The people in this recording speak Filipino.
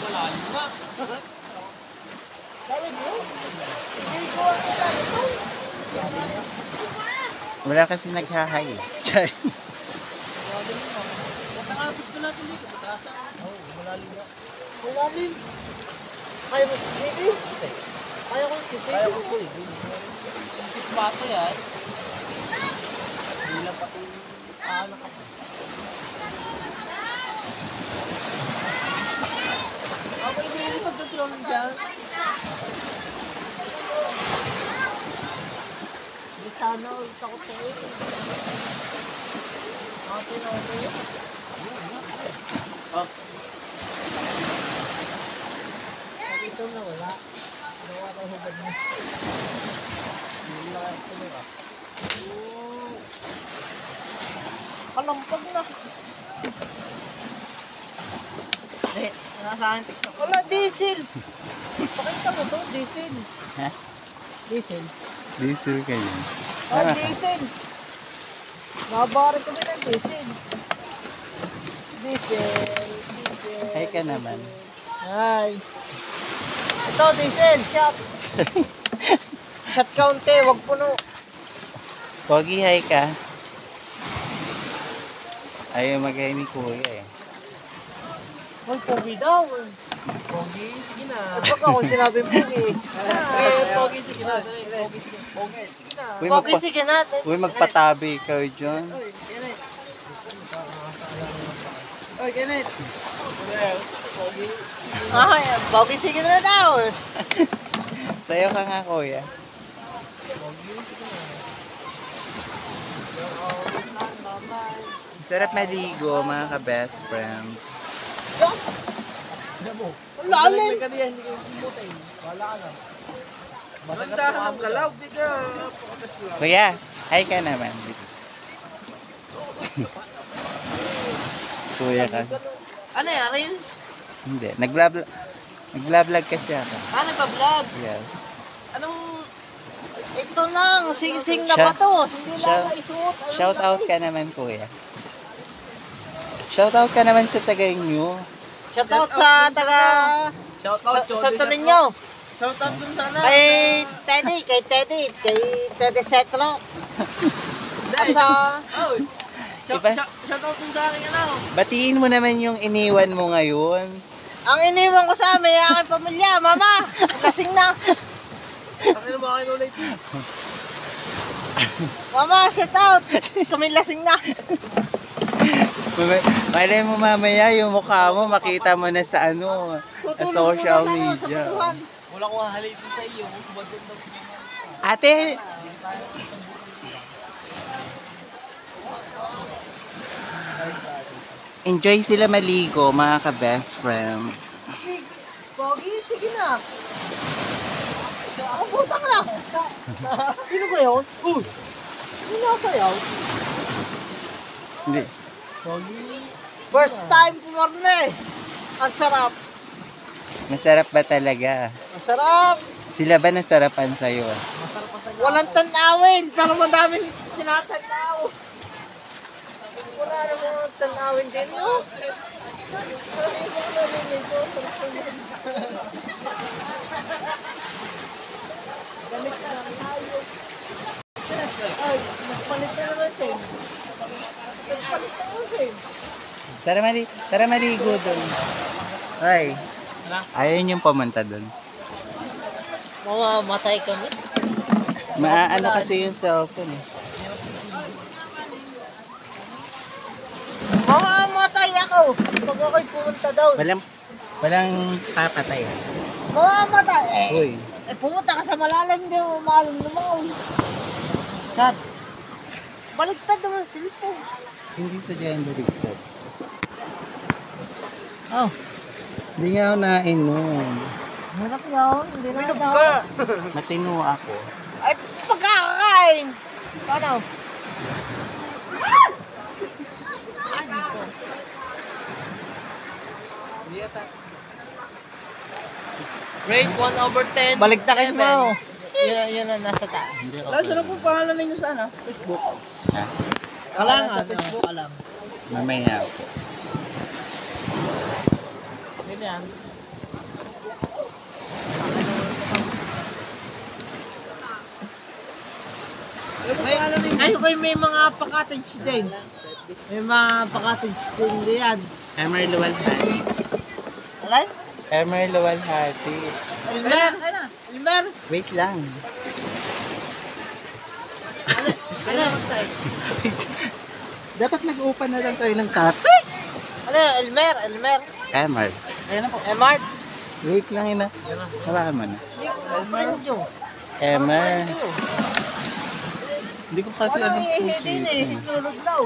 malalim nga. Wala kasi naghahay. Chay. Natangapos ko natin dito sa taas. Oo, malalim nga. Malalim. Kaya mo si Baby? Kaya ko si Baby. Kaya ko po eh. Sisip pa ito yan. Hindi lang pati anak ako. Ako ibigay pagkatulong dyan. Di sana ulit ako tayo. Okay na okay. Oh. Ito na wala. Gawa ka hubad mo. Hindi lang ito nila. Kalampag na. Eh, nasaan? Wala, diesel. Pakita mo to, diesel. Ha? Diesel. Diesel kayo. Oh, diesel. Nabari kami ng diesel. Diesel. Hay ka naman. Hi. Ito, diesel. Shot. Shot kaunti, wag puno. Pogi, hay ka. Ayaw magay ni kuya eh. Ay, pogi daw. Pogi, sige na. At baka ako sinabing pogi. Pogi, sige na. Pogi, sige. Pogi, sige na. Uy, Pogi, sige natin. Uy, magpatabi ikaw dyan. Oy, Kenneth. Oy, Kenneth. Pogi. Ay, pogi, sige na daw. Sayo ka nga kuya. Pogi, sige na. Sarap maligo mga ka-best friend. Ang lalim. Hindi ka diyan, hindi ka bumutay. Wala ka na. Mandahan ng galaw, biga. Kuya, hay ka naman. Kuya ka. Ano yan, Reels? Hindi, nagla-vlog kasi ako. Ah, nagpa-vlog. Yes. Anong... Ito nang, sing-sing na ba to? Hindi lang isuot. Shout out ka naman kuya. Shout out ka naman sa taga-inyo. Shout out sa taga... Shout out, Sa Toninyo. Shout out dun sana. Kay Teddy Setro. At sa... Oh, Iba? shout out dun sa akin, ano? Batiin mo naman yung iniwan mo ngayon. Ang iniwan ko sa amin, ang aking pamilya, mama, lasing na. Akin na ba kayo ulit? Mama, shout out. Sumilasing na. Malay mo mamaya yung mukha mo, makita mo na sa ano, sa social media. Wala ko hahalitin sa iyo. Kubadon daw. Ate! Enjoy sila maligo, mga ka-best friend. Sige, Pogi, sige na. Ang butang na. Sino ba yun? Sino nasayaw? Hindi. First time pumarne. Ang sarap. Masarap ba talaga? Ang sarap. Sila ba nasarapan sa'yo? Walang tanawin, pero madaming tinatanaw. Wala namang tanawin din, no? Gamit na lang tayo. Ay, nagpalit na naman siya. Nagpalit na naman siya. Tara maligo doon. Ay. Ayaw niyong pumunta doon. Mamamatay kami. Maaano kasi yung cellphone eh. Mamamatay ako pag ako'y pumunta daw. Walang papatay. Mamamatay eh. Uy. Eh, pumunta ka sa malalim, hindi mo maalam naman. Kat, Baliktad naman ang cellphone. hindi sa gender record. Oh. Hindi nga ako nainom. Hanap yun, hindi na daw. Matino ako. Ay, pagkakain! Paano? Ay, Diyos ko. Rate 1/10. Baligtakin mo. Yun ang nasa taas. Saan po pangalan ninyo sa ano? Facebook. Ha? Alam Sa nga, Facebook. alam. Mamaya ako. Yun yan. Kayo may mga pa-cottage din. May mga pa-cottage din diyan. Emer Luwalhati. Alay? Emer Luwalhati. Elmer! Elmer! Wait lang. Ano? Dapat nag-open na lang tayo ng kate. Ano? Elmer! Elmer! Emer. Ayan na po. Emart! Wait lang ina. Hawakan mo na. Elmer! Emer. Hindi ko kasi Ano alam yung kung ihidin eh? sino. Tulog daw.